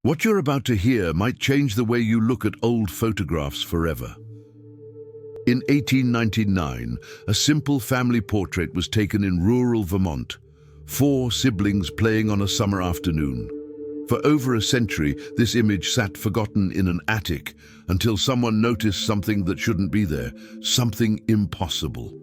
What you're about to hear might change the way you look at old photographs forever. In 1899, a simple family portrait was taken in rural Vermont, 4 siblings playing on a summer afternoon. For over a century, this image sat forgotten in an attic until someone noticed something that shouldn't be there, something impossible.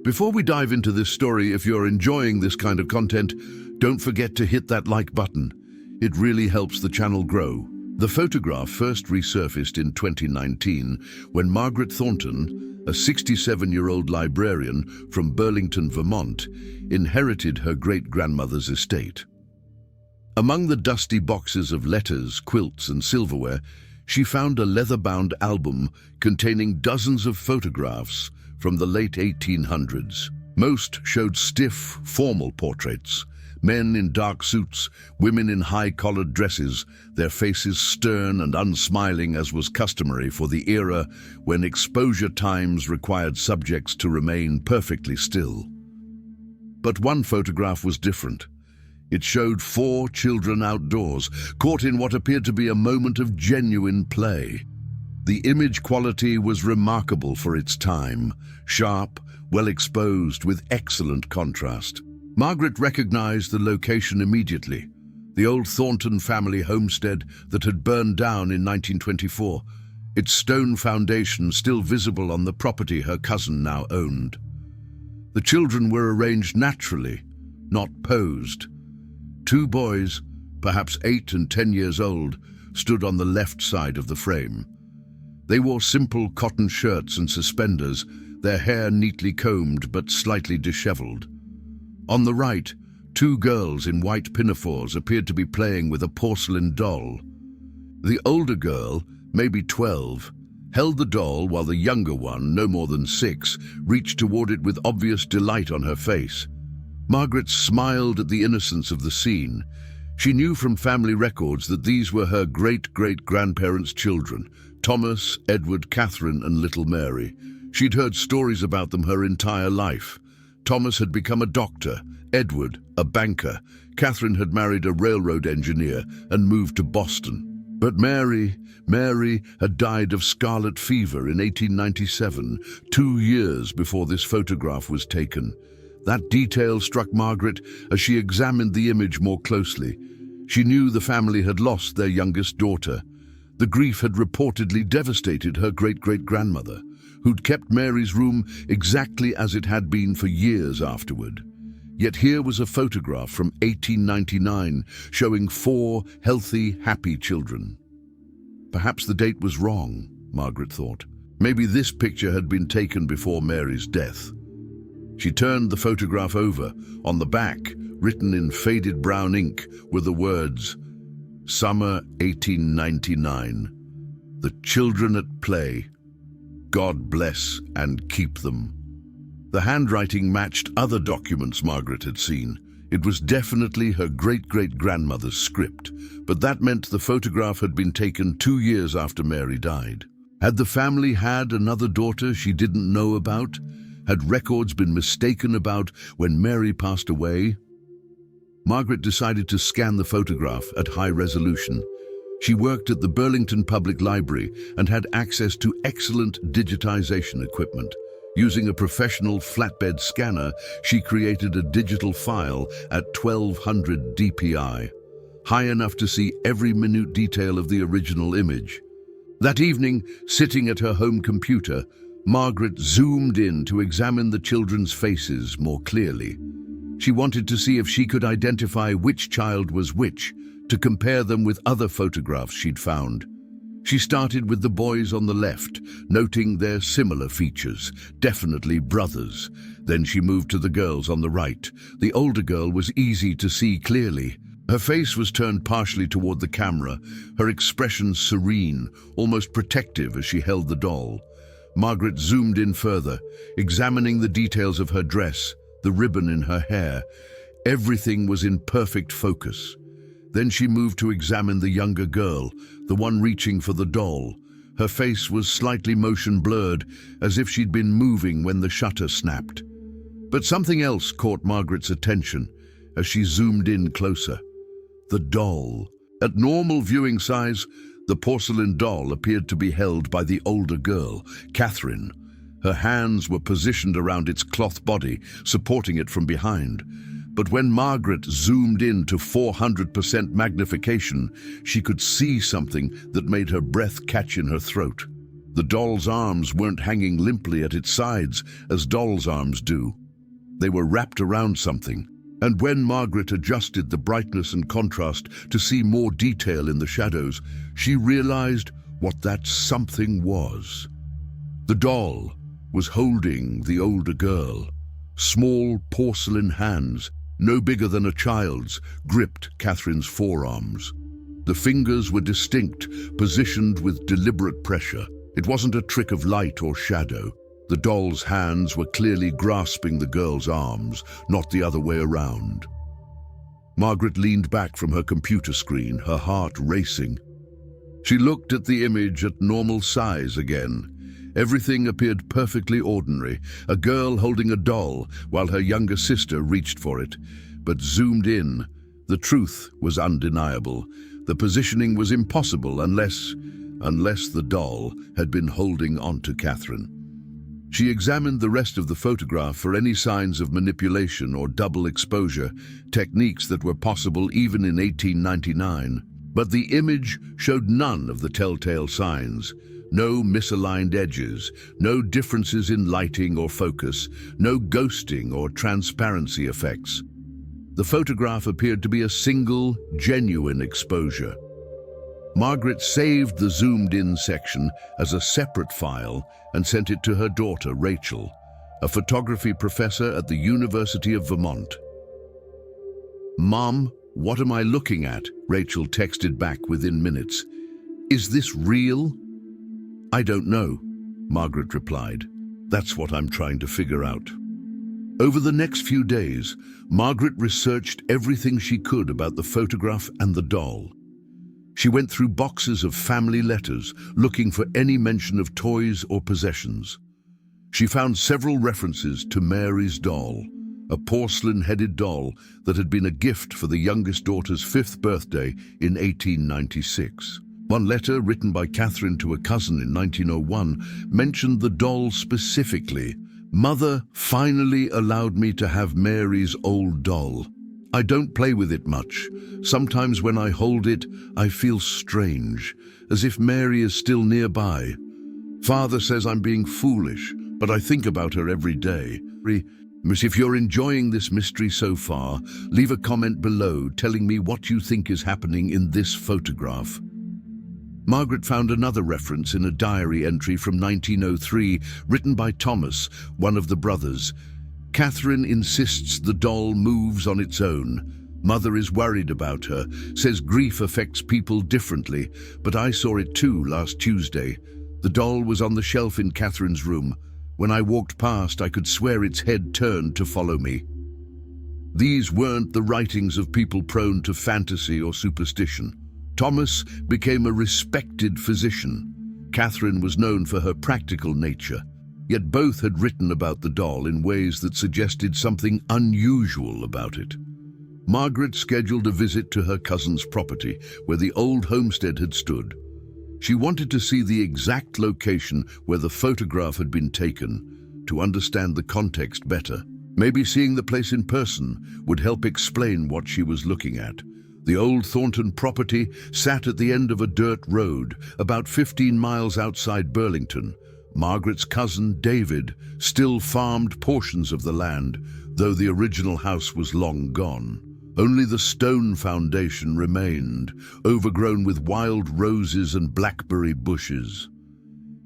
Before we dive into this story, if you're enjoying this kind of content, don't forget to hit that like button. It really helps the channel grow. The photograph first resurfaced in 2019 when Margaret Thornton, a 67-year-old librarian from Burlington, Vermont, inherited her great-grandmother's estate. Among the dusty boxes of letters, quilts, and silverware, she found a leather-bound album containing dozens of photographs from the late 1800s. Most showed stiff, formal portraits. Men in dark suits, women in high-collared dresses, their faces stern and unsmiling as was customary for the era when exposure times required subjects to remain perfectly still. But one photograph was different. It showed 4 children outdoors, caught in what appeared to be a moment of genuine play. The image quality was remarkable for its time, sharp, well exposed, with excellent contrast. Margaret recognized the location immediately, the old Thornton family homestead that had burned down in 1924, its stone foundation still visible on the property her cousin now owned. The children were arranged naturally, not posed. 2 boys, perhaps 8 and 10 years old, stood on the left side of the frame. They wore simple cotton shirts and suspenders, their hair neatly combed but slightly disheveled. On the right, 2 girls in white pinafores appeared to be playing with a porcelain doll. The older girl, maybe 12, held the doll while the younger one, no more than 6, reached toward it with obvious delight on her face. Margaret smiled at the innocence of the scene. She knew from family records that these were her great-great-grandparents' children, Thomas, Edward, Catherine, and little Mary. She'd heard stories about them her entire life. Thomas had become a doctor, Edward, a banker. Catherine had married a railroad engineer and moved to Boston. But Mary had died of scarlet fever in 1897, 2 years before this photograph was taken. That detail struck Margaret as she examined the image more closely. She knew the family had lost their youngest daughter. The grief had reportedly devastated her great-great-grandmother, who'd kept Mary's room exactly as it had been for years afterward. Yet here was a photograph from 1899 showing 4 healthy, happy children. Perhaps the date was wrong, Margaret thought. Maybe this picture had been taken before Mary's death. She turned the photograph over. On the back, written in faded brown ink, were the words, "Summer 1899. The children at play. God bless and keep them." The handwriting matched other documents Margaret had seen. It was definitely her great-great-grandmother's script, but that meant the photograph had been taken 2 years after Mary died. Had the family had another daughter she didn't know about? Had records been mistaken about when Mary passed away? Margaret decided to scan the photograph at high resolution. She worked at the Burlington Public Library and had access to excellent digitization equipment. Using a professional flatbed scanner, she created a digital file at 1200 dpi, high enough to see every minute detail of the original image. That evening, sitting at her home computer, Margaret zoomed in to examine the children's faces more clearly. She wanted to see if she could identify which child was which, to compare them with other photographs she'd found. She started with the boys on the left, noting their similar features, definitely brothers. Then she moved to the girls on the right. The older girl was easy to see clearly. Her face was turned partially toward the camera, her expression serene, almost protective as she held the doll. Margaret zoomed in further, examining the details of her dress, the ribbon in her hair. Everything was in perfect focus. Then she moved to examine the younger girl, the one reaching for the doll. Her face was slightly motion blurred, as if she'd been moving when the shutter snapped. But something else caught Margaret's attention as she zoomed in closer. The doll, At normal viewing size, the porcelain doll appeared to be held by the older girl, Catherine. Her hands were positioned around its cloth body, supporting it from behind. But when Margaret zoomed in to 400% magnification, she could see something that made her breath catch in her throat. The doll's arms weren't hanging limply at its sides, as dolls' arms do. They were wrapped around something. And when Margaret adjusted the brightness and contrast to see more detail in the shadows, she realized what that something was. The doll was holding the older girl. Small porcelain hands, no bigger than a child's, gripped Catherine's forearms. The fingers were distinct, positioned with deliberate pressure. It wasn't a trick of light or shadow. The doll's hands were clearly grasping the girl's arms, not the other way around. Margaret leaned back from her computer screen, her heart racing. She looked at the image at normal size again. Everything appeared perfectly ordinary, a girl holding a doll while her younger sister reached for it. But zoomed in, the truth was undeniable. The positioning was impossible unless the doll had been holding onto Catherine. She examined the rest of the photograph for any signs of manipulation or double exposure, techniques that were possible even in 1899. But the image showed none of the telltale signs. No misaligned edges, no differences in lighting or focus, no ghosting or transparency effects. The photograph appeared to be a single, genuine exposure. Margaret saved the zoomed-in section as a separate file and sent it to her daughter, Rachel, a photography professor at the University of Vermont. "Mom, what am I looking at?" Rachel texted back within minutes. "Is this real?" "I don't know," Margaret replied. "That's what I'm trying to figure out." Over the next few days, Margaret researched everything she could about the photograph and the doll. She went through boxes of family letters, looking for any mention of toys or possessions. She found several references to Mary's doll, a porcelain-headed doll that had been a gift for the youngest daughter's 5th birthday in 1896. One letter, written by Catherine to a cousin in 1901, mentioned the doll specifically. "Mother finally allowed me to have Mary's old doll. I don't play with it much. Sometimes when I hold it, I feel strange, as if Mary is still nearby. Father says I'm being foolish, but I think about her every day." If you're enjoying this mystery so far, leave a comment below telling me what you think is happening in this photograph. Margaret found another reference in a diary entry from 1903, written by Thomas, one of the brothers. "Catherine insists the doll moves on its own. Mother is worried about her, says grief affects people differently, but I saw it too last Tuesday. The doll was on the shelf in Catherine's room. When I walked past, I could swear its head turned to follow me." These weren't the writings of people prone to fantasy or superstition. Thomas became a respected physician. Catherine was known for her practical nature. Yet both had written about the doll in ways that suggested something unusual about it. Margaret scheduled a visit to her cousin's property, where the old homestead had stood. She wanted to see the exact location where the photograph had been taken, to understand the context better. Maybe seeing the place in person would help explain what she was looking at. The old Thornton property sat at the end of a dirt road, about 15 miles outside Burlington. Margaret's cousin, David, still farmed portions of the land, though the original house was long gone. Only the stone foundation remained, overgrown with wild roses and blackberry bushes.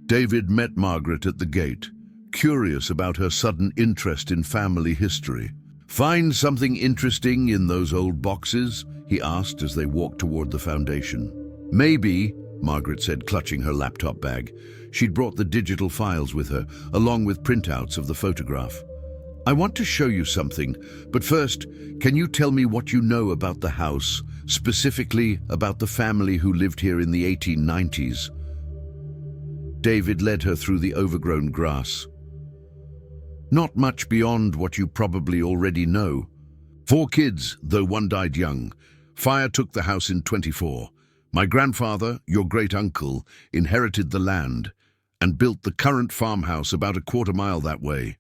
David met Margaret at the gate, curious about her sudden interest in family history. "Find something interesting in those old boxes?" he asked as they walked toward the foundation. "Maybe," Margaret said, clutching her laptop bag. She'd brought the digital files with her, along with printouts of the photograph. "I want to show you something, but first, can you tell me what you know about the house, specifically about the family who lived here in the 1890s? David led her through the overgrown grass. "Not much beyond what you probably already know. 4 kids, though one died young. Fire took the house in 24. My grandfather, your great-uncle, inherited the land and built the current farmhouse about a quarter-mile that way.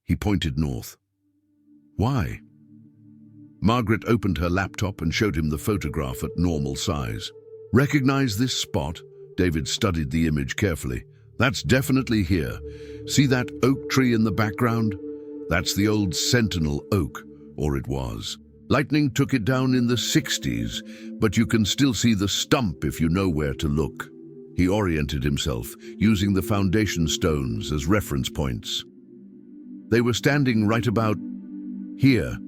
He pointed north. Why? Margaret opened her laptop and showed him the photograph at normal size. Recognize this spot? David studied the image carefully. That's definitely here. See that oak tree in the background? That's the old Sentinel oak, or it was. Lightning took it down in the 60s, but you can still see the stump if you know where to look. He oriented himself, using the foundation stones as reference points. They were standing right about here.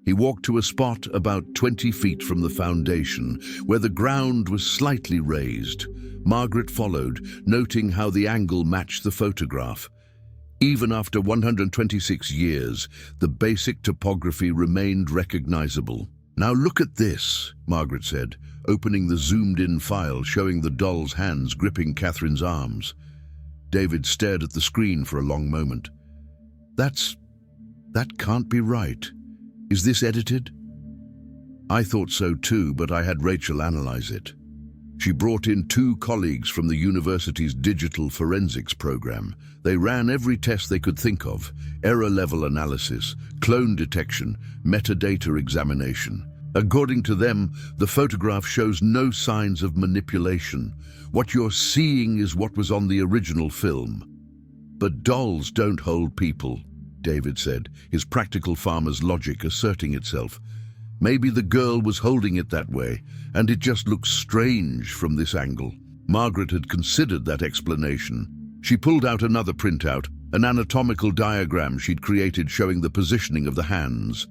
He walked to a spot about 20 feet from the foundation, where the ground was slightly raised. Margaret followed, noting how the angle matched the photograph. Even after 126 years, the basic topography remained recognizable. Now look at this, Margaret said, opening the zoomed-in file showing the doll's hands gripping Catherine's arms. David stared at the screen for a long moment. That can't be right. Is this edited? I thought so too, but I had Rachel analyze it. She brought in 2 colleagues from the university's digital forensics program. They ran every test they could think of: error level analysis, clone detection, metadata examination. According to them, the photograph shows no signs of manipulation. What you're seeing is what was on the original film. But dolls don't hold people, David said, his practical farmer's logic asserting itself. Maybe the girl was holding it that way, and it just looks strange from this angle. Margaret had considered that explanation. She pulled out another printout, an anatomical diagram she'd created showing the positioning of the hands.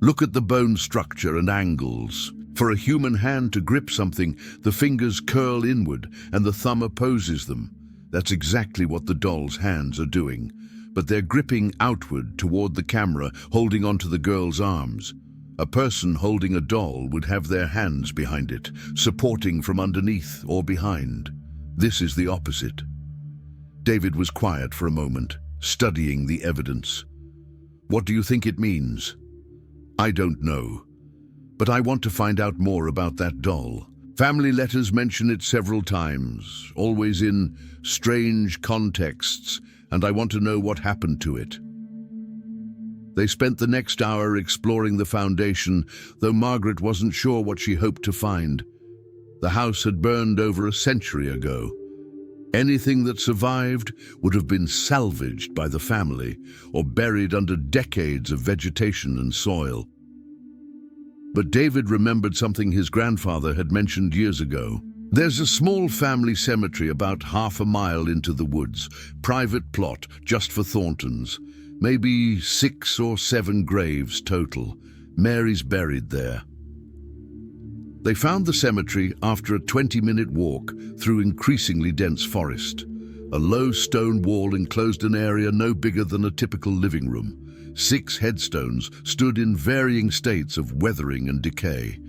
Look at the bone structure and angles. For a human hand to grip something, the fingers curl inward and the thumb opposes them. That's exactly what the doll's hands are doing. But they're gripping outward toward the camera, holding onto the girl's arms. A person holding a doll would have their hands behind it, supporting from underneath or behind. This is the opposite. David was quiet for a moment, studying the evidence. What do you think it means? I don't know, but I want to find out more about that doll. Family letters mention it several times, always in strange contexts, and I want to know what happened to it. They spent the next hour exploring the foundation, though Margaret wasn't sure what she hoped to find. The house had burned over a century ago. Anything that survived would have been salvaged by the family or buried under decades of vegetation and soil. But David remembered something his grandfather had mentioned years ago. There's a small family cemetery about half a mile into the woods, private plot just for Thorntons. Maybe 6 or 7 graves total. Mary's buried there. They found the cemetery after a 20-minute walk through increasingly dense forest. A low stone wall enclosed an area no bigger than a typical living room. 6 headstones stood in varying states of weathering and decay.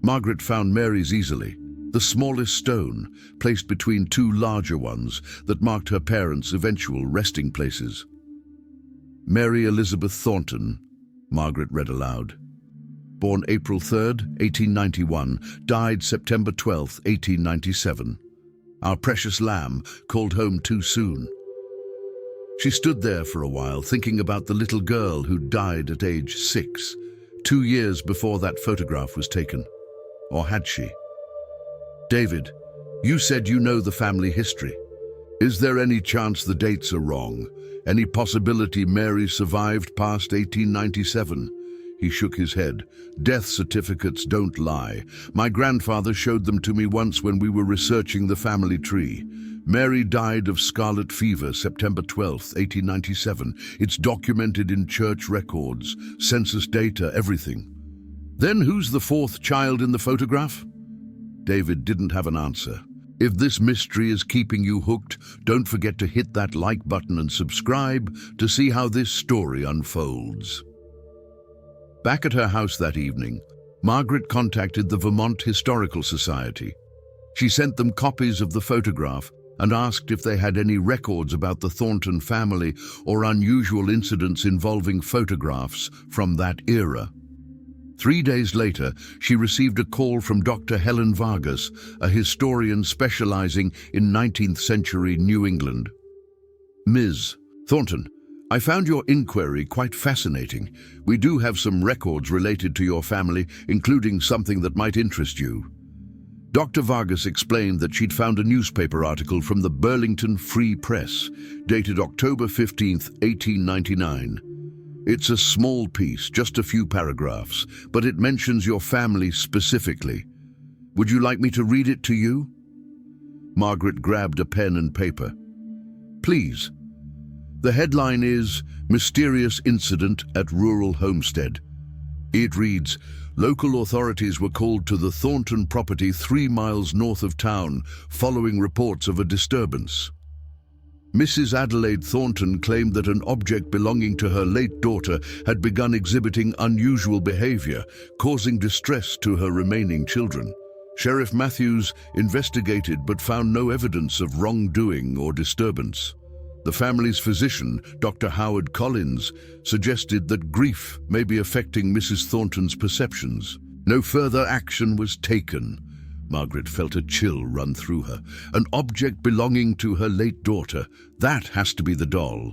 Margaret found Mary's easily, the smallest stone, placed between 2 larger ones that marked her parents' eventual resting places. Mary Elizabeth Thornton, Margaret read aloud. Born April 3, 1891, died September 12, 1897. Our precious lamb, called home too soon. She stood there for a while, thinking about the little girl who died at age 6, 2 years before that photograph was taken. Or had she? David, you said you know the family history. Is there any chance the dates are wrong? Any possibility Mary survived past 1897? He shook his head. Death certificates don't lie. My grandfather showed them to me once when we were researching the family tree. Mary died of scarlet fever September 12, 1897. It's documented in church records, census data, everything. Then who's the 4th child in the photograph? David didn't have an answer. If this mystery is keeping you hooked, don't forget to hit that like button and subscribe to see how this story unfolds. Back at her house that evening, Margaret contacted the Vermont Historical Society. She sent them copies of the photograph and asked if they had any records about the Thornton family or unusual incidents involving photographs from that era. 3 days later, she received a call from Dr. Helen Vargas, a historian specializing in 19th century New England. Ms. Thornton, I found your inquiry quite fascinating. We do have some records related to your family, including something that might interest you. Dr. Vargas explained that she'd found a newspaper article from the Burlington Free Press, dated October 15, 1899. It's a small piece, just a few paragraphs, but it mentions your family specifically. Would you like me to read it to you? Margaret grabbed a pen and paper. Please. The headline is Mysterious Incident at Rural Homestead. It reads, local authorities were called to the Thornton property 3 miles north of town following reports of a disturbance. Mrs. Adelaide Thornton claimed that an object belonging to her late daughter had begun exhibiting unusual behavior, causing distress to her remaining children. Sheriff Matthews investigated but found no evidence of wrongdoing or disturbance. The family's physician, Dr. Howard Collins, suggested that grief may be affecting Mrs. Thornton's perceptions. No further action was taken. Margaret felt a chill run through her. An object belonging to her late daughter. That has to be the doll.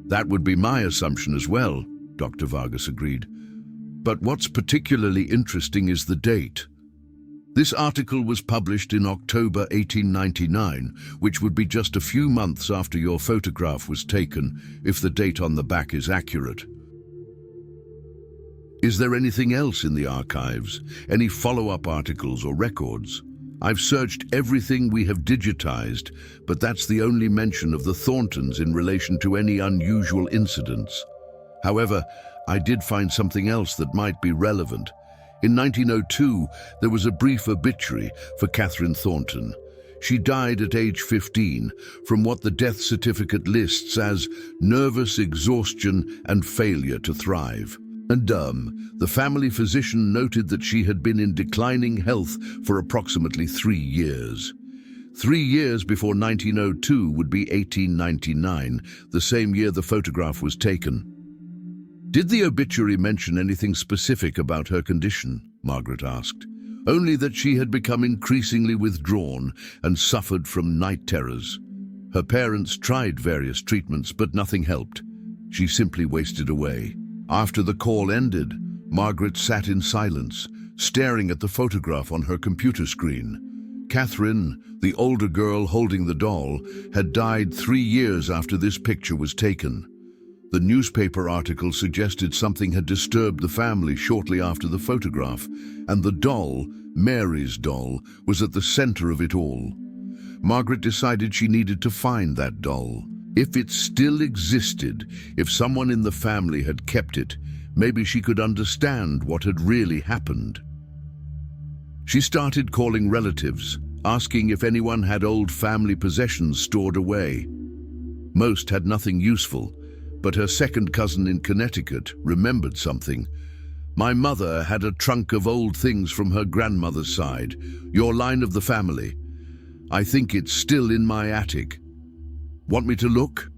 That would be my assumption as well, Dr. Vargas agreed. But what's particularly interesting is the date. This article was published in October 1899, which would be just a few months after your photograph was taken, if the date on the back is accurate. Is there anything else in the archives? Any follow-up articles or records? I've searched everything we have digitized, but that's the only mention of the Thorntons in relation to any unusual incidents. However, I did find something else that might be relevant. In 1902, there was a brief obituary for Catherine Thornton. She died at age 15 from what the death certificate lists as nervous exhaustion and failure to thrive. And the family physician noted that she had been in declining health for approximately 3 years. 3 years before 1902 would be 1899, the same year the photograph was taken. Did the obituary mention anything specific about her condition? Margaret asked. Only that she had become increasingly withdrawn and suffered from night terrors. Her parents tried various treatments, but nothing helped. She simply wasted away. After the call ended, Margaret sat in silence, staring at the photograph on her computer screen. Catherine, the older girl holding the doll, had died 3 years after this picture was taken. The newspaper article suggested something had disturbed the family shortly after the photograph, and the doll, Mary's doll, was at the center of it all. Margaret decided she needed to find that doll. If it still existed, if someone in the family had kept it, maybe she could understand what had really happened. She started calling relatives, asking if anyone had old family possessions stored away. Most had nothing useful, but her second cousin in Connecticut remembered something. My mother had a trunk of old things from her grandmother's side, your line of the family. I think it's still in my attic. Want me to look?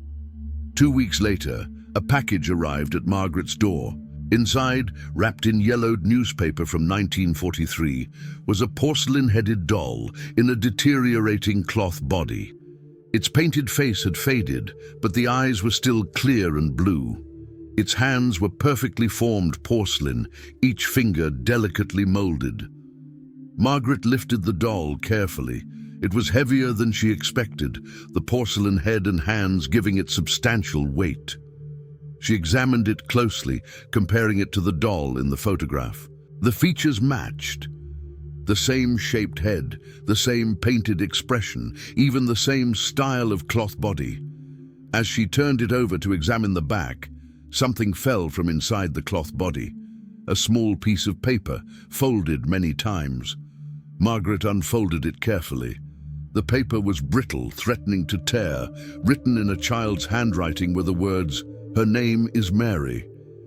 2 weeks later, a package arrived at Margaret's door. Inside, wrapped in yellowed newspaper from 1943, was a porcelain-headed doll in a deteriorating cloth body. Its painted face had faded, but the eyes were still clear and blue. Its hands were perfectly formed porcelain, each finger delicately molded. Margaret lifted the doll carefully. It was heavier than she expected, the porcelain head and hands giving it substantial weight. She examined it closely, comparing it to the doll in the photograph. The features matched. The same shaped head, the same painted expression, even the same style of cloth body. As she turned it over to examine the back, something fell from inside the cloth body. A small piece of paper, folded many times. Margaret unfolded it carefully. The paper was brittle, threatening to tear. Written in a child's handwriting were the words, "Her name is Mary.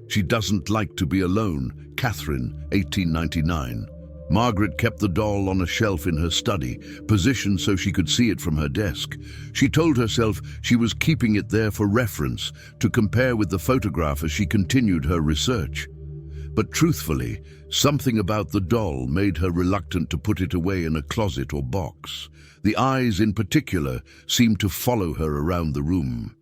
She doesn't like to be alone. Catherine, 1899. Margaret kept the doll on a shelf in her study, positioned so she could see it from her desk. She told herself she was keeping it there for reference, to compare with the photograph as she continued her research. But truthfully, something about the doll made her reluctant to put it away in a closet or box. The eyes, in particular, seemed to follow her around the room.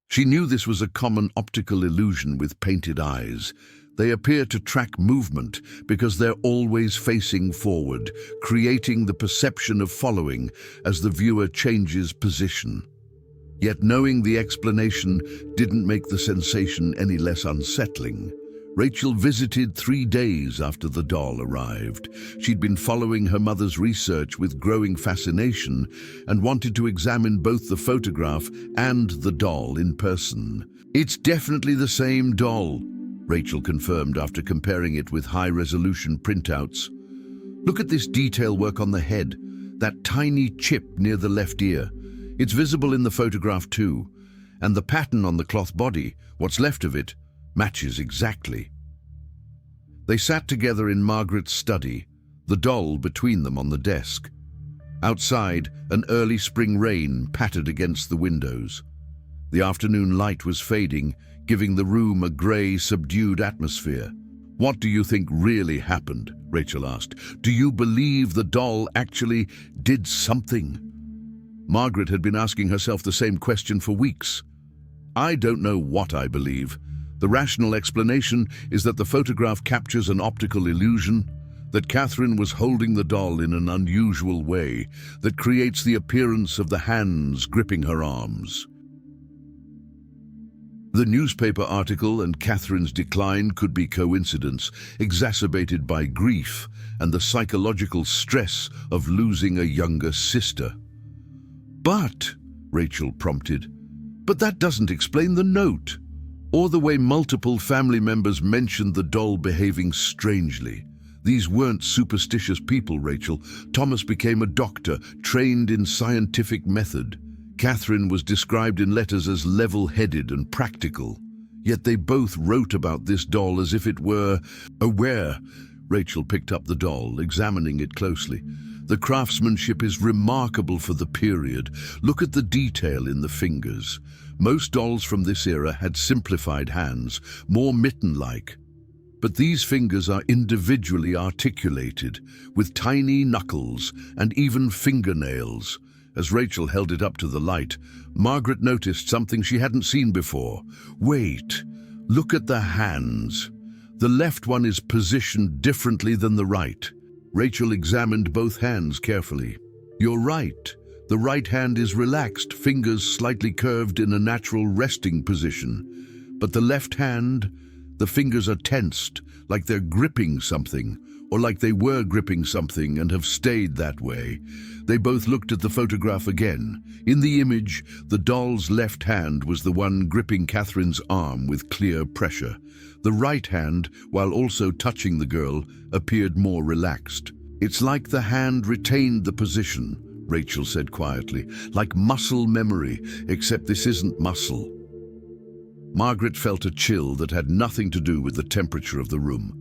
She knew this was a common optical illusion with painted eyes. They appear to track movement because they're always facing forward, creating the perception of following as the viewer changes position. Yet knowing the explanation didn't make the sensation any less unsettling. Rachel visited 3 days after the doll arrived. She'd been following her mother's research with growing fascination and wanted to examine both the photograph and the doll in person. "It's definitely the same doll," Rachel confirmed after comparing it with high-resolution printouts. "Look at this detail work on the head, that tiny chip near the left ear. It's visible in the photograph too. And the pattern on the cloth body, what's left of it, matches exactly." They sat together in Margaret's study, the doll between them on the desk. Outside, an early spring rain pattered against the windows. The afternoon light was fading, giving the room a grey, subdued atmosphere. "What do you think really happened?" Rachel asked. "Do you believe the doll actually did something?" Margaret had been asking herself the same question for weeks. "I don't know what I believe. The rational explanation is that the photograph captures an optical illusion, that Catherine was holding the doll in an unusual way that creates the appearance of the hands gripping her arms. The newspaper article and Catherine's decline could be coincidence, exacerbated by grief and the psychological stress of losing a younger sister. "But," Rachel prompted, "but that doesn't explain the note, or the way multiple family members mentioned the doll behaving strangely. These weren't superstitious people, Rachel. Thomas became a doctor, trained in scientific method. Catherine was described in letters as level-headed and practical. Yet they both wrote about this doll as if it were aware." Rachel picked up the doll, examining it closely. "The craftsmanship is remarkable for the period. Look at the detail in the fingers. Most dolls from this era had simplified hands, more mitten-like. But these fingers are individually articulated, with tiny knuckles and even fingernails." As Rachel held it up to the light, Margaret noticed something she hadn't seen before. "Wait, look at the hands. The left one is positioned differently than the right." Rachel examined both hands carefully. "You're right. The right hand is relaxed, fingers slightly curved in a natural resting position. But the left hand, the fingers are tensed, like they're gripping something, or like they were gripping something and have stayed that way." They both looked at the photograph again. In the image, the doll's left hand was the one gripping Catherine's arm with clear pressure. The right hand, while also touching the girl, appeared more relaxed. "It's like the hand retained the position," Rachel said quietly, "like muscle memory, except this isn't muscle." Margaret felt a chill that had nothing to do with the temperature of the room.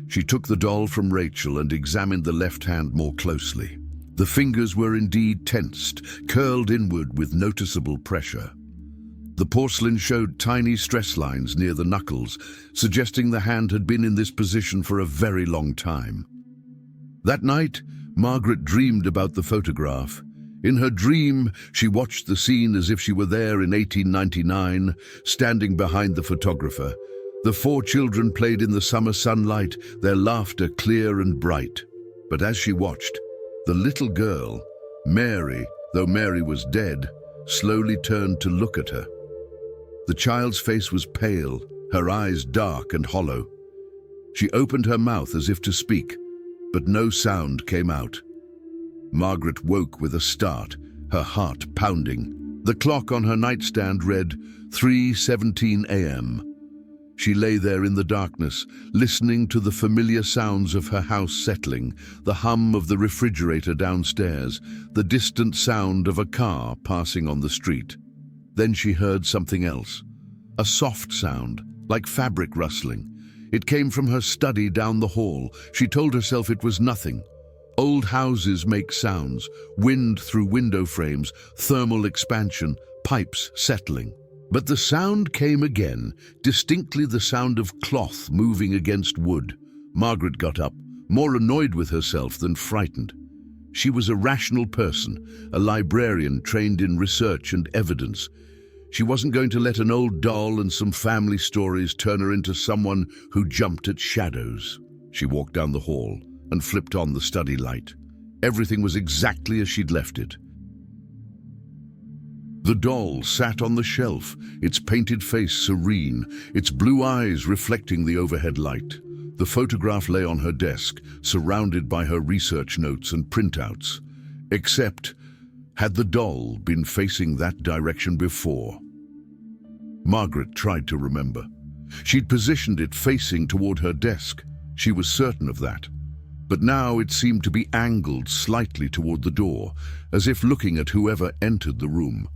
She took the doll from Rachel and examined the left hand more closely. The fingers were indeed tensed, curled inward with noticeable pressure. The porcelain showed tiny stress lines near the knuckles, suggesting the hand had been in this position for a very long time. That night, Margaret dreamed about the photograph. In her dream, she watched the scene as if she were there in 1899, standing behind the photographer. The 4 children played in the summer sunlight, their laughter clear and bright. But as she watched, the little girl, Mary, though Mary was dead, slowly turned to look at her. The child's face was pale, her eyes dark and hollow. She opened her mouth as if to speak, but no sound came out. Margaret woke with a start, her heart pounding. The clock on her nightstand read 3:17 a.m. She lay there in the darkness, listening to the familiar sounds of her house settling, the hum of the refrigerator downstairs, the distant sound of a car passing on the street. Then she heard something else, a soft sound, like fabric rustling. It came from her study down the hall. She told herself it was nothing. Old houses make sounds, wind through window frames, thermal expansion, pipes settling. But the sound came again, distinctly the sound of cloth moving against wood. Margaret got up, more annoyed with herself than frightened. She was a rational person, a librarian trained in research and evidence. She wasn't going to let an old doll and some family stories turn her into someone who jumped at shadows. She walked down the hall and flipped on the study light. Everything was exactly as she'd left it. The doll sat on the shelf, its painted face serene, its blue eyes reflecting the overhead light. The photograph lay on her desk, surrounded by her research notes and printouts. Except, had the doll been facing that direction before? Margaret tried to remember. She'd positioned it facing toward her desk. She was certain of that. But now it seemed to be angled slightly toward the door, as if looking at whoever entered the room.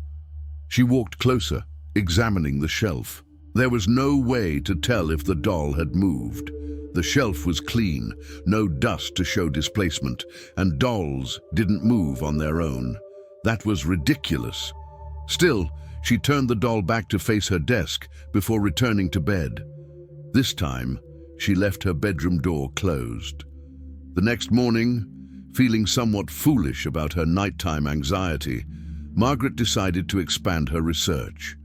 She walked closer, examining the shelf. There was no way to tell if the doll had moved. The shelf was clean, no dust to show displacement, and dolls didn't move on their own. That was ridiculous. Still, she turned the doll back to face her desk before returning to bed. This time, she left her bedroom door closed. The next morning, feeling somewhat foolish about her nighttime anxiety, Margaret decided to expand her research.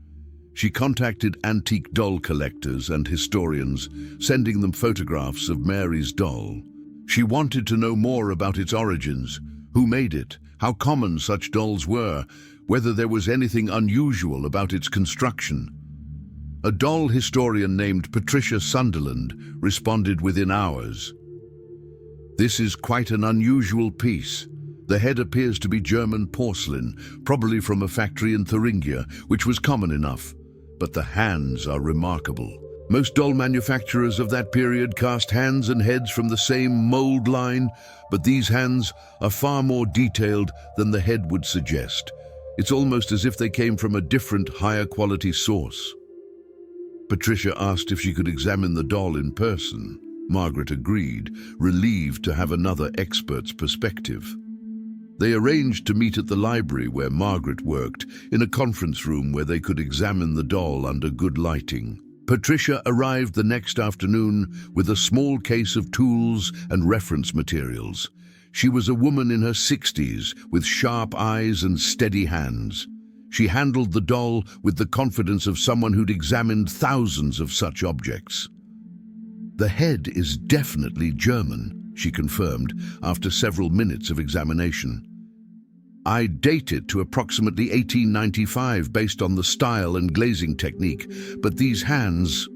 She contacted antique doll collectors and historians, sending them photographs of Mary's doll. She wanted to know more about its origins, who made it, how common such dolls were, whether there was anything unusual about its construction. A doll historian named Patricia Sunderland responded within hours. "This is quite an unusual piece. The head appears to be German porcelain, probably from a factory in Thuringia, which was common enough. But the hands are remarkable. Most doll manufacturers of that period cast hands and heads from the same mold line, but these hands are far more detailed than the head would suggest. It's almost as if they came from a different, higher quality source." Patricia asked if she could examine the doll in person. Margaret agreed, relieved to have another expert's perspective. They arranged to meet at the library where Margaret worked, in a conference room where they could examine the doll under good lighting. Patricia arrived the next afternoon with a small case of tools and reference materials. She was a woman in her 60s, with sharp eyes and steady hands. She handled the doll with the confidence of someone who'd examined thousands of such objects. "The head is definitely German," she confirmed after several minutes of examination. "I date it to approximately 1895 based on the style and glazing technique, but these hands..."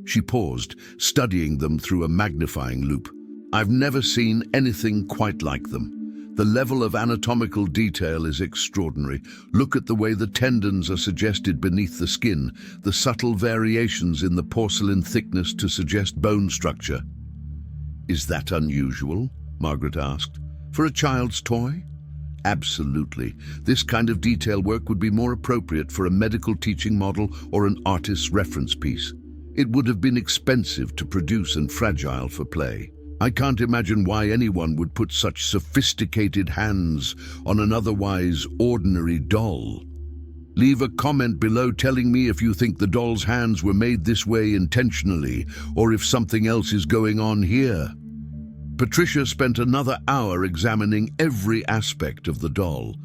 She paused, studying them through a magnifying loupe. "I've never seen anything quite like them. The level of anatomical detail is extraordinary. Look at the way the tendons are suggested beneath the skin, the subtle variations in the porcelain thickness to suggest bone structure." "Is that unusual?" Margaret asked. "For a child's toy?" "Absolutely. This kind of detail work would be more appropriate for a medical teaching model or an artist's reference piece. It would have been expensive to produce and fragile for play. I can't imagine why anyone would put such sophisticated hands on an otherwise ordinary doll. Leave a comment below telling me if you think the doll's hands were made this way intentionally, or if something else is going on here." Patricia spent another hour examining every aspect of the doll.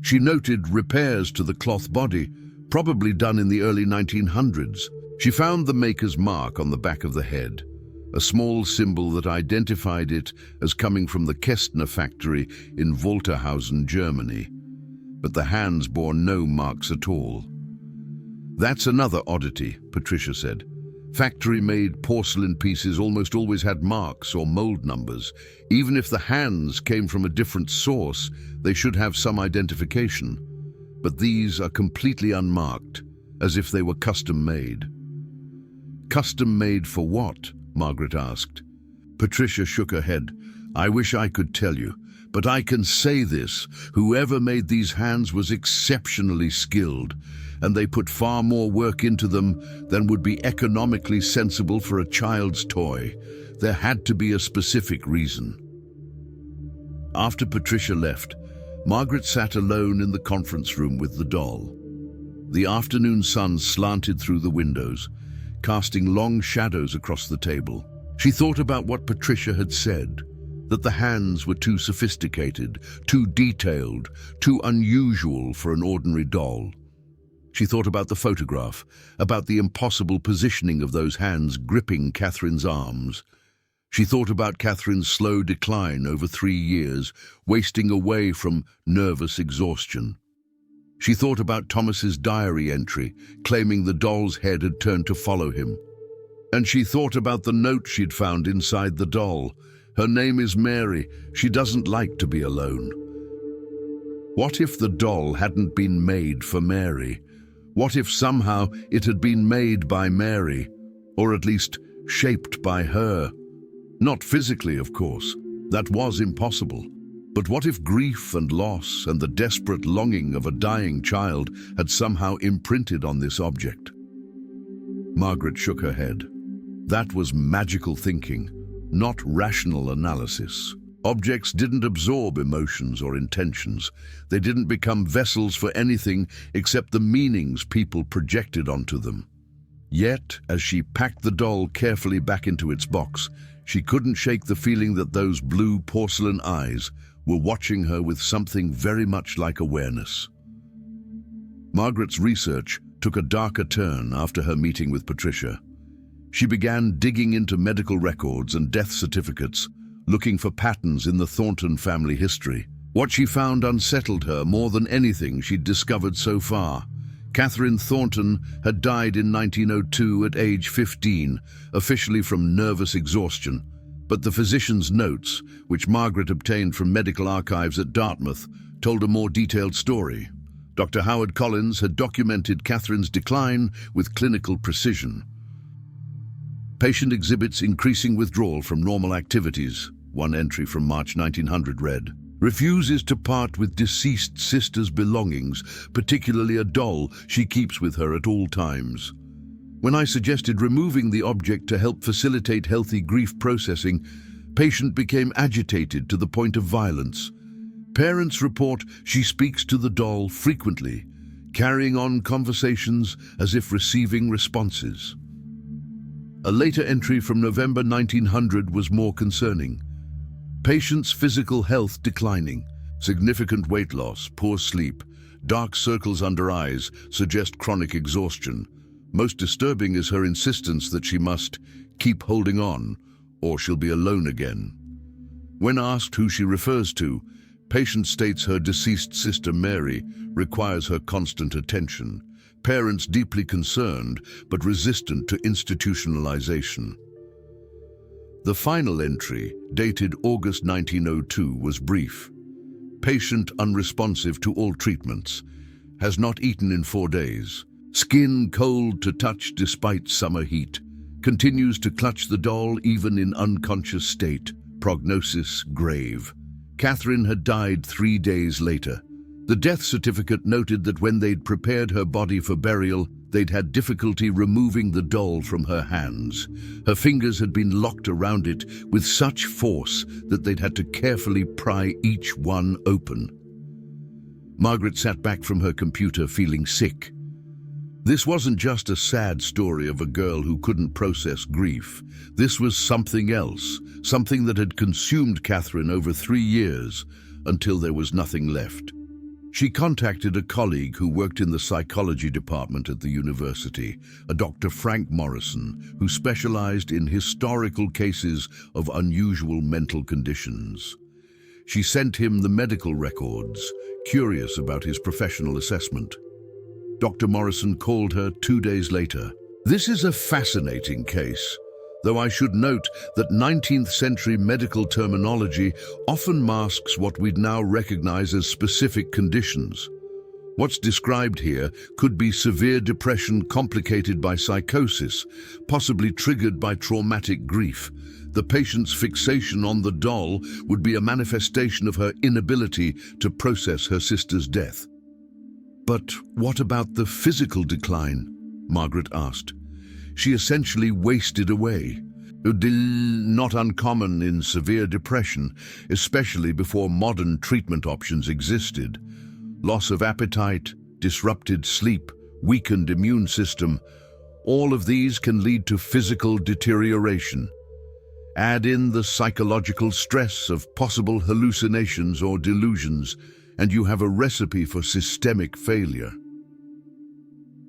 She noted repairs to the cloth body, probably done in the early 1900s. She found the maker's mark on the back of the head, a small symbol that identified it as coming from the Kästner factory in Wolterhausen, Germany. But the hands bore no marks at all. "That's another oddity," Patricia said. "Factory-made porcelain pieces almost always had marks or mold numbers. Even if the hands came from a different source, they should have some identification. But these are completely unmarked, as if they were custom-made." "Custom-made for what?" Margaret asked. Patricia shook her head. "I wish I could tell you, but I can say this: whoever made these hands was exceptionally skilled, and they put far more work into them than would be economically sensible for a child's toy. There had to be a specific reason." After Patricia left, Margaret sat alone in the conference room with the doll. The afternoon sun slanted through the windows, casting long shadows across the table. She thought about what Patricia had said, that the hands were too sophisticated, too detailed, too unusual for an ordinary doll. She thought about the photograph, about the impossible positioning of those hands gripping Catherine's arms. She thought about Catherine's slow decline over 3 years, wasting away from nervous exhaustion. She thought about Thomas's diary entry, claiming the doll's head had turned to follow him. And she thought about the note she'd found inside the doll. Her name is Mary. She doesn't like to be alone. What if the doll hadn't been made for Mary? What if somehow it had been made by Mary, or at least shaped by her? Not physically, of course. That was impossible. But what if grief and loss and the desperate longing of a dying child had somehow imprinted on this object? Margaret shook her head. That was magical thinking, not rational analysis. Objects didn't absorb emotions or intentions. They didn't become vessels for anything except the meanings people projected onto them. Yet, as she packed the doll carefully back into its box, she couldn't shake the feeling that those blue porcelain eyes were watching her with something very much like awareness. Margaret's research took a darker turn after her meeting with Patricia. She began digging into medical records and death certificates, looking for patterns in the Thornton family history. What she found unsettled her more than anything she'd discovered so far. Catherine Thornton had died in 1902 at age 15, officially from nervous exhaustion. But the physician's notes, which Margaret obtained from medical archives at Dartmouth, told a more detailed story. Dr. Howard Collins had documented Catherine's decline with clinical precision. Patient exhibits increasing withdrawal from normal activities, one entry from March 1900 read. Refuses to part with deceased sister's belongings, particularly a doll she keeps with her at all times. When I suggested removing the object to help facilitate healthy grief processing, patient became agitated to the point of violence. Parents report she speaks to the doll frequently, carrying on conversations as if receiving responses. A later entry from November 1900 was more concerning. Patient's physical health declining, significant weight loss, poor sleep, dark circles under eyes suggest chronic exhaustion. Most disturbing is her insistence that she must keep holding on, or she'll be alone again. When asked who she refers to, patient states her deceased sister Mary requires her constant attention. Parents deeply concerned, but resistant to institutionalization. The final entry, dated August 1902, was brief. Patient unresponsive to all treatments. Has not eaten in 4 days. Skin cold to touch despite summer heat. Continues to clutch the doll even in unconscious state. Prognosis grave. Catherine had died 3 days later. The death certificate noted that when they'd prepared her body for burial, they'd had difficulty removing the doll from her hands. Her fingers had been locked around it with such force that they'd had to carefully pry each one open. Margaret sat back from her computer feeling sick. This wasn't just a sad story of a girl who couldn't process grief. This was something else, something that had consumed Catherine over 3 years until there was nothing left. She contacted a colleague who worked in the psychology department at the university, a Dr. Frank Morrison, who specialized in historical cases of unusual mental conditions. She sent him the medical records, curious about his professional assessment. Dr. Morrison called her 2 days later. This is a fascinating case, though I should note that 19th century medical terminology often masks what we'd now recognize as specific conditions. What's described here could be severe depression complicated by psychosis, possibly triggered by traumatic grief. The patient's fixation on the doll would be a manifestation of her inability to process her sister's death. But what about the physical decline? Margaret asked. She essentially wasted away. Not uncommon in severe depression, especially before modern treatment options existed. Loss of appetite, disrupted sleep, weakened immune system, all of these can lead to physical deterioration. Add in the psychological stress of possible hallucinations or delusions, and you have a recipe for systemic failure.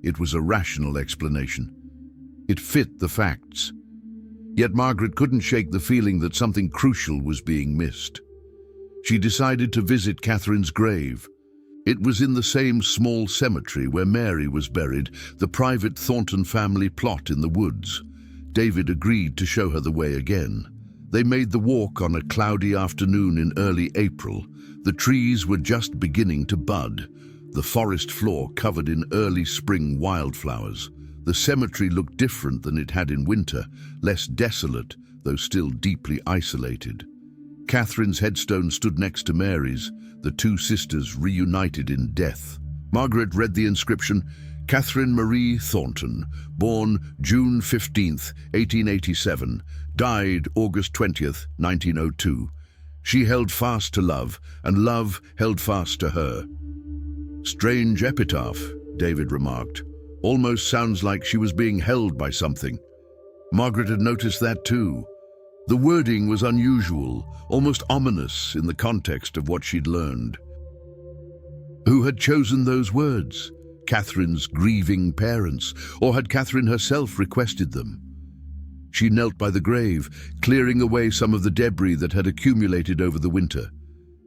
It was a rational explanation. It fit the facts. Yet Margaret couldn't shake the feeling that something crucial was being missed. She decided to visit Catherine's grave. It was in the same small cemetery where Mary was buried, the private Thornton family plot in the woods. David agreed to show her the way again. They made the walk on a cloudy afternoon in early April. The trees were just beginning to bud, the forest floor covered in early spring wildflowers. The cemetery looked different than it had in winter, less desolate, though still deeply isolated. Catherine's headstone stood next to Mary's, the two sisters reunited in death. Margaret read the inscription, Catherine Marie Thornton, born June 15th, 1887, died August 20th, 1902. She held fast to love, and love held fast to her. Strange epitaph, David remarked. Almost sounds like she was being held by something. Margaret had noticed that too. The wording was unusual, almost ominous in the context of what she'd learned. Who had chosen those words? Catherine's grieving parents, or had Catherine herself requested them? She knelt by the grave, clearing away some of the debris that had accumulated over the winter.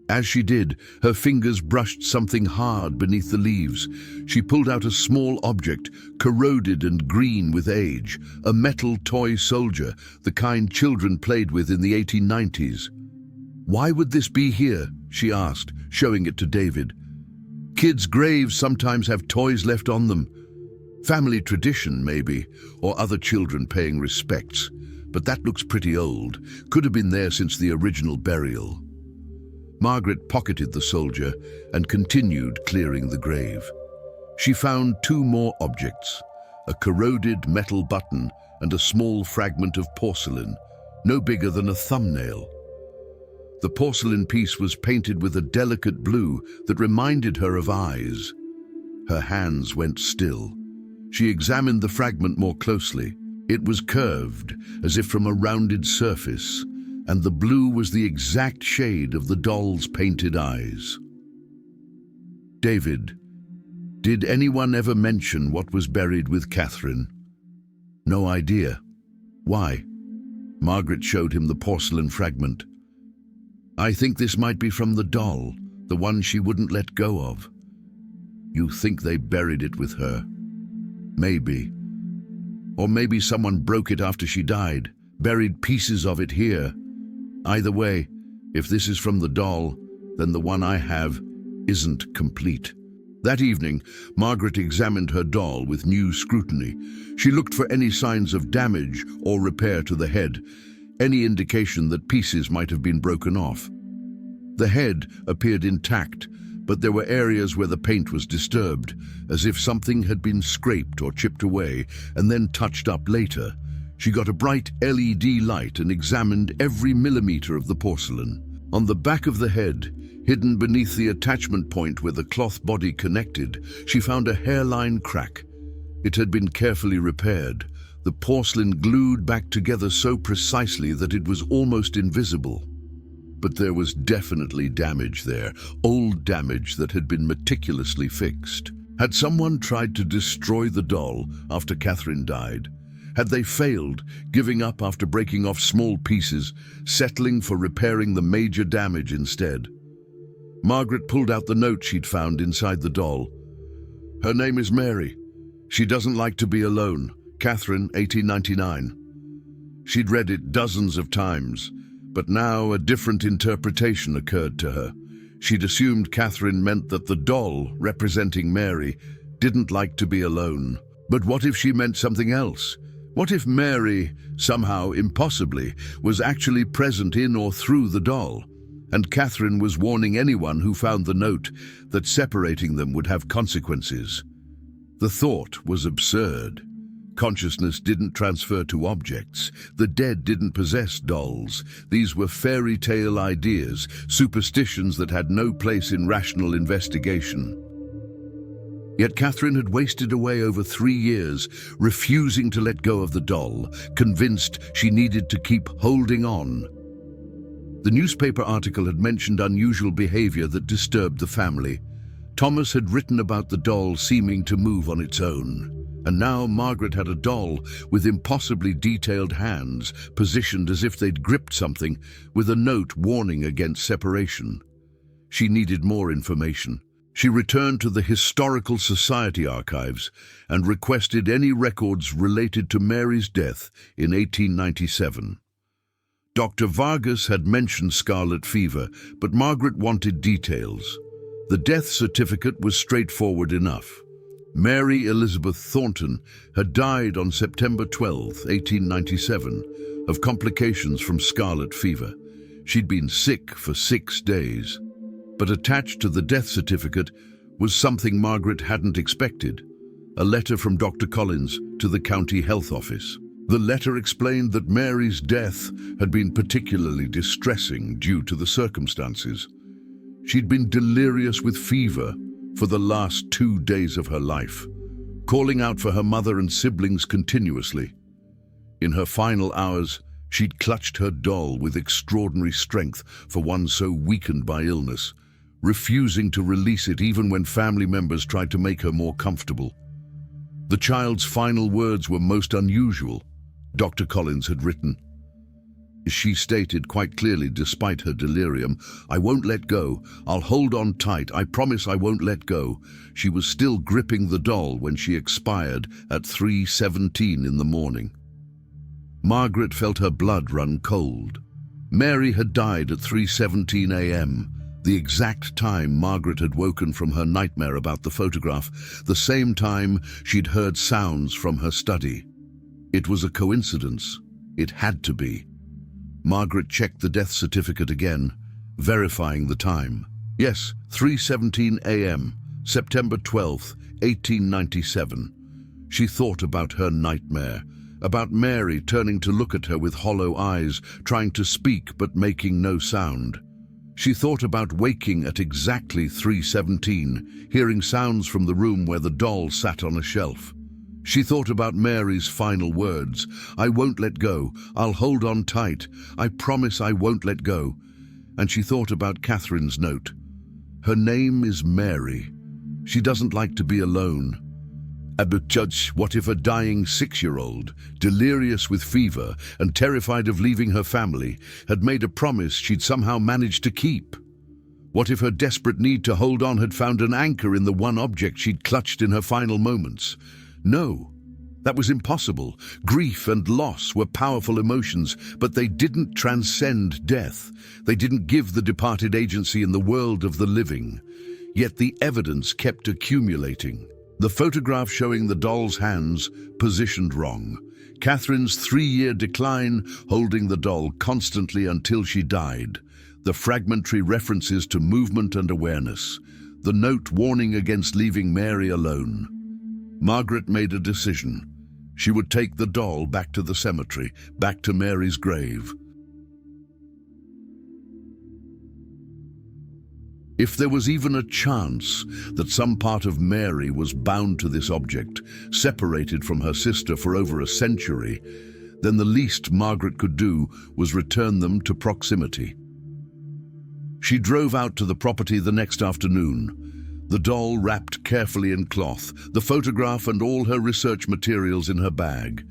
As she did, her fingers brushed something hard beneath the leaves. She pulled out a small object, corroded and green with age, a metal toy soldier, the kind children played with in the 1890s. Why would this be here? She asked, showing it to David. Kids' graves sometimes have toys left on them. Family tradition, maybe, or other children paying respects. But that looks pretty old. Could have been there since the original burial. Margaret pocketed the soldier and continued clearing the grave. She found two more objects, a corroded metal button and a small fragment of porcelain, no bigger than a thumbnail. The porcelain piece was painted with a delicate blue that reminded her of eyes. Her hands went still. She examined the fragment more closely. It was curved, as if from a rounded surface, and the blue was the exact shade of the doll's painted eyes. David, did anyone ever mention what was buried with Catherine? No idea. Why? Margaret showed him the porcelain fragment. I think this might be from the doll, the one she wouldn't let go of. You think they buried it with her? Maybe. Or maybe someone broke it after she died, buried pieces of it here. Either way, if this is from the doll, then the one I have isn't complete. That evening, Margaret examined her doll with new scrutiny. She looked for any signs of damage or repair to the head, any indication that pieces might have been broken off. The head appeared intact, but there were areas where the paint was disturbed, as if something had been scraped or chipped away and then touched up later. She got a bright LED light and examined every millimeter of the porcelain. On the back of the head, hidden beneath the attachment point where the cloth body connected, she found a hairline crack. It had been carefully repaired, the porcelain glued back together so precisely that it was almost invisible. But there was definitely damage there, old damage that had been meticulously fixed. Had someone tried to destroy the doll after Catherine died? Had they failed, giving up after breaking off small pieces, settling for repairing the major damage instead? Margaret pulled out the note she'd found inside the doll. Her name is Mary. She doesn't like to be alone. Catherine, 1899. She'd read it dozens of times, but now a different interpretation occurred to her. She'd assumed Catherine meant that the doll, representing Mary, didn't like to be alone. But what if she meant something else? What if Mary, somehow impossibly, was actually present in or through the doll, and Catherine was warning anyone who found the note that separating them would have consequences? The thought was absurd. Consciousness didn't transfer to objects. The dead didn't possess dolls. These were fairy tale ideas, superstitions that had no place in rational investigation. Yet Catherine had wasted away over 3 years, refusing to let go of the doll, convinced she needed to keep holding on. The newspaper article had mentioned unusual behavior that disturbed the family. Thomas had written about the doll seeming to move on its own. And now Margaret had a doll with impossibly detailed hands, positioned as if they'd gripped something, with a note warning against separation. She needed more information. She returned to the Historical Society archives and requested any records related to Mary's death in 1897. Dr. Vargas had mentioned scarlet fever, but Margaret wanted details. The death certificate was straightforward enough. Mary Elizabeth Thornton had died on September 12, 1897, of complications from scarlet fever. She'd been sick for 6 days. But attached to the death certificate was something Margaret hadn't expected: a letter from Dr. Collins to the county health office. The letter explained that Mary's death had been particularly distressing due to the circumstances. She'd been delirious with fever for the last 2 days of her life, calling out for her mother and siblings continuously. In her final hours, she'd clutched her doll with extraordinary strength for one so weakened by illness, refusing to release it even when family members tried to make her more comfortable. The child's final words were most unusual, Dr. Collins had written. She stated quite clearly, despite her delirium, "I won't let go. I'll hold on tight. I promise I won't let go." She was still gripping the doll when she expired at 3:17 in the morning. Margaret felt her blood run cold. Mary had died at 3:17 a.m., the exact time Margaret had woken from her nightmare about the photograph, the same time she'd heard sounds from her study. It was a coincidence. It had to be. Margaret checked the death certificate again, verifying the time. Yes, 3:17 a.m., September 12th, 1897. She thought about her nightmare, about Mary turning to look at her with hollow eyes, trying to speak but making no sound. She thought about waking at exactly 3:17, hearing sounds from the room where the doll sat on a shelf. She thought about Mary's final words: "I won't let go. I'll hold on tight. I promise I won't let go." And she thought about Catherine's note. Her name is Mary. She doesn't like to be alone. But judge, what if a dying 6-year-old, delirious with fever and terrified of leaving her family, had made a promise she'd somehow managed to keep? What if her desperate need to hold on had found an anchor in the one object she'd clutched in her final moments? No, that was impossible. Grief and loss were powerful emotions, but they didn't transcend death. They didn't give the departed agency in the world of the living. Yet the evidence kept accumulating. The photograph showing the doll's hands positioned wrong. Catherine's 3-year decline, holding the doll constantly until she died. The fragmentary references to movement and awareness. The note warning against leaving Mary alone. Margaret made a decision. She would take the doll back to the cemetery, back to Mary's grave. If there was even a chance that some part of Mary was bound to this object, separated from her sister for over a century, then the least Margaret could do was return them to proximity. She drove out to the property the next afternoon, the doll wrapped carefully in cloth, the photograph and all her research materials in her bag.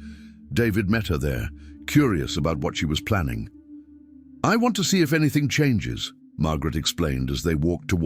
David met her there, curious about what she was planning. "I want to see if anything changes," Margaret explained as they walked toward